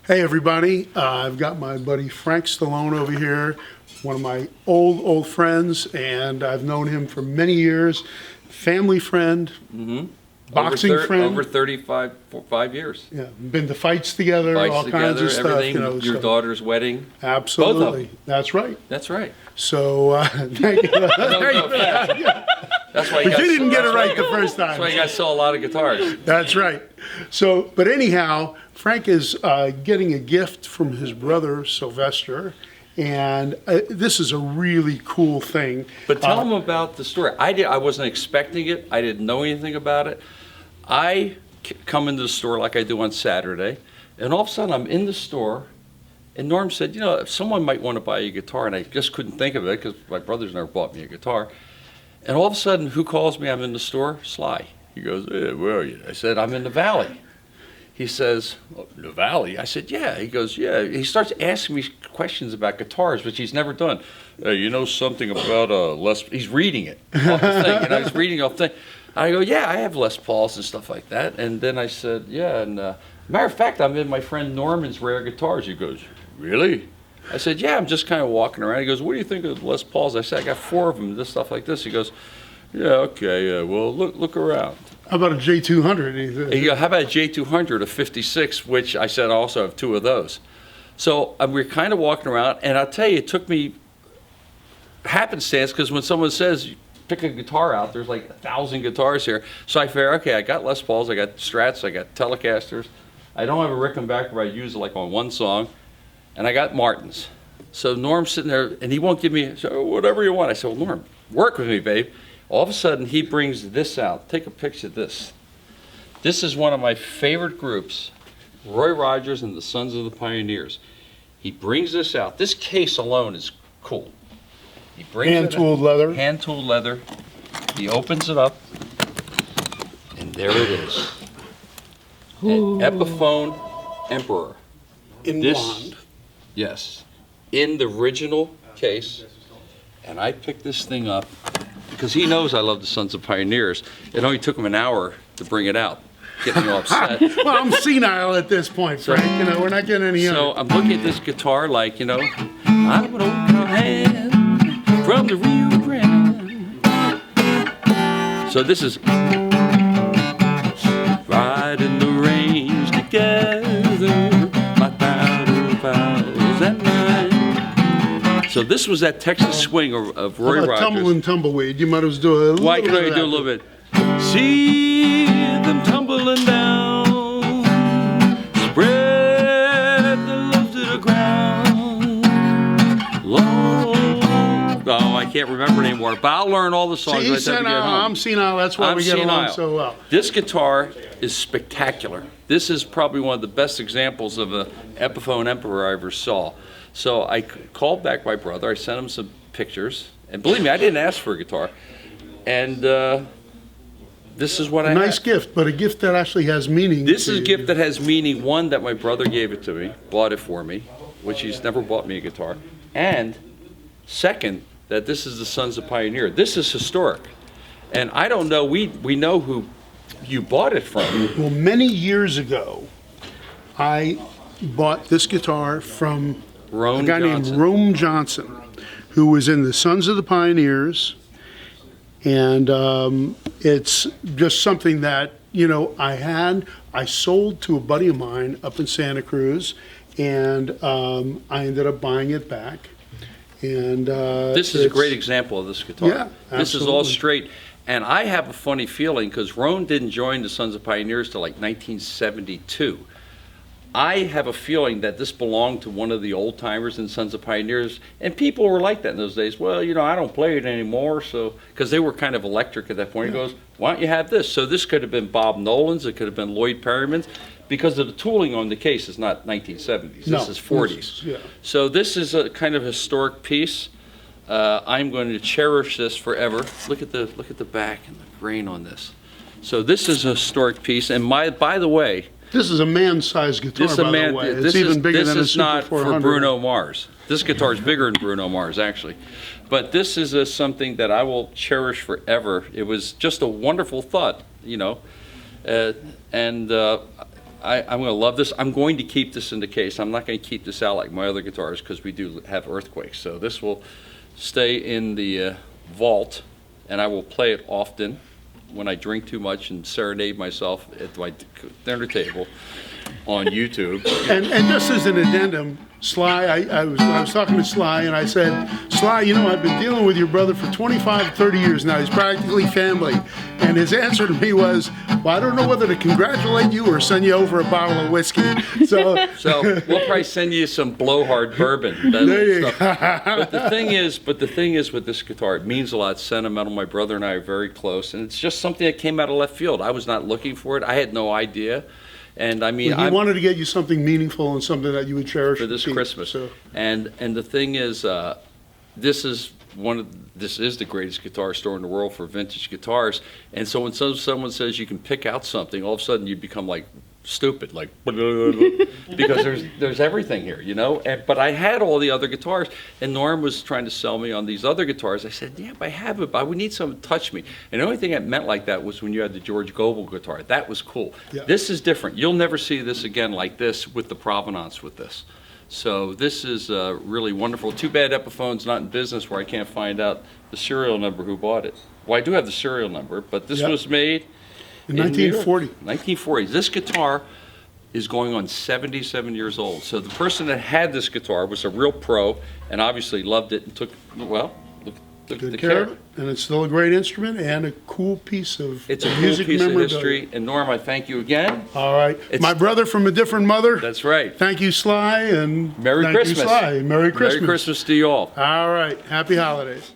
Hey everybody, I've got my buddy Frank Stallone over here, one of my old friends, and I've known him for many years. Family friend, boxing friend. Over 5 years. Yeah, been to fights together, all kinds of stuff. Everything, your daughter's wedding. Absolutely. Both of them. That's right. That's right. So, thank you. That's why but you didn't get it right the first time. That's why you got to sell a lot of guitars. That's right. So, but anyhow, Frank is getting a gift from his brother, Sylvester, and this is a really cool thing. But tell him about the story. I wasn't expecting it. I didn't know anything about it. I come into the store like I do on Saturday, and all of a sudden I'm in the store, and Norm said, you know, if someone might want to buy you a guitar, and I just couldn't think of it because my brother's never bought me a guitar. And all of a sudden, who calls me? I'm in the store. Sly. He goes, hey, where are you? I said, I'm in the Valley. He says, oh, the Valley? I said, yeah. He goes, yeah. He starts asking me questions about guitars, which he's never done. You know something about Les? He's reading it off the thing. You know, he's reading off the thing. I go, yeah, I have Les Pauls and stuff like that. And then I said, yeah. And matter of fact, I'm in my friend Norman's rare guitars. He goes, really? I said, yeah, I'm just kind of walking around. He goes, what do you think of Les Pauls? I said, I got 4 of them, this stuff like this. He goes, yeah, okay, well, look around. How about a J200? He goes, how about a J200, a 56, which I said I also have 2 of those. So we're kind of walking around, and I'll tell you, it took me happenstance, because when someone says, pick a guitar out, there's like 1,000 guitars here. So I figure, okay, I got Les Pauls, I got Strats, I got Telecasters. I don't have a Rickenbacker, but I use it like on one song. And I got Martins. So Norm's sitting there, and he won't give me, so whatever you want. I said, well, Norm, work with me, babe. All of a sudden, he brings this out. Take a picture of this. This is one of my favorite groups, Roy Rogers and the Sons of the Pioneers. He brings this out. This case alone is cool. He brings hand-tooled leather. Hand-tooled leather. He opens it up, and there it is. An Epiphone Emperor. In blonde. Yes, in the original case, and I picked this thing up because he knows I love the Sons of Pioneers. It only took him an hour to bring it out, getting me all upset. Well, I'm senile at this point, Frank. You know, we're not getting any younger. So I'm looking at this guitar like, you know, I'm an old cowhand from the Rio Grande. So this is riding the range together. So this was that Texas swing of Roy Rogers. Tumble and tumbleweed. You might as well do a little Why can I do a little bit? See them tumbling down, spread the love to the ground. Long. Oh, I can't remember anymore, but I'll learn all the songs. See, he's senile, I'm senile. That's why we get along so well. This guitar is spectacular. This is probably one of the best examples of an Epiphone Emperor I ever saw. So I called back my brother, I sent him some pictures, and believe me, I didn't ask for a guitar. And this is what I have. Nice gift, but a gift that actually has meaning. This is a gift that has meaning. One, that my brother gave it to me, bought it for me, which he's never bought me a guitar. And second, that this is the Sons of Pioneer. This is historic. And I don't know, we know who you bought it from. Well, many years ago, I bought this guitar from a guy named Rome Johnson, who was in the Sons of the Pioneers, and it's just something that, you know, I sold to a buddy of mine up in Santa Cruz, and I ended up buying it back. And this is a great example of this guitar. Yeah, absolutely. This is all straight. And I have a funny feeling, because Roan didn't join the Sons of Pioneers till like 1972. I have a feeling that this belonged to one of the old timers in Sons of Pioneers, and people were like that in those days. Well, you know, I don't play it anymore, so, because they were kind of electric at that point. He goes, why don't you have this? So this could have been Bob Nolan's, it could have been Lloyd Perryman's, because of the tooling on the case is not 1970s. No, this is 40s. Yeah. So this is a kind of historic piece. I'm going to cherish this forever. Look at the back and the grain on this. So this is a historic piece, and by the way, this is a man-sized guitar, by the way. It's even bigger than a Super 400. This is not for Bruno Mars. This guitar is bigger than Bruno Mars, actually. But this is something that I will cherish forever. It was just a wonderful thought, you know. And I'm going to love this. I'm going to keep this in the case. I'm not going to keep this out like my other guitars because we do have earthquakes. So this will stay in the vault, and I will play it often when I drink too much and serenade myself at my dinner table on YouTube. And just as an addendum, Sly, I was talking to Sly, and I said, Sly, you know, I've been dealing with your brother for 25, 30 years now. He's practically family. And his answer to me was, well, I don't know whether to congratulate you or send you over a bottle of whiskey. So we'll probably send you some blowhard bourbon. There you go. But the thing is with this guitar, it means a lot. It's sentimental. My brother and I are very close, and it's just something that came out of left field. I was not looking for it. I had no idea. And I mean, he wanted to get you something meaningful and something that you would cherish for this Christmas. So. And the thing is, this is the greatest guitar store in the world for vintage guitars. And so when someone says you can pick out something, all of a sudden you become like stupid, like because there's everything here, you know. But I had all the other guitars, and Norm was trying to sell me on these other guitars. I said, yeah, but I have it, but I would need someone to touch me. And the only thing that meant like that was when you had the George Goebel guitar. That was cool. Yeah. This is different. You'll never see this again like this with the provenance with this. So this is really wonderful. Too bad Epiphone's not in business where I can't find out the serial number who bought it. Well, I do have the serial number, but this was made in 1940. 1940. This guitar is going on 77 years old. So the person that had this guitar was a real pro and obviously loved it and took Good care of it. And it's still a great instrument and a cool piece of It's a cool music piece of memorabilia. history. And Norm, I thank you again. All right. My brother from a different mother. That's right. Thank you, Sly, and Merry thank Christmas. you, Sly. Merry Christmas. Merry Christmas to you all. All right. Happy holidays.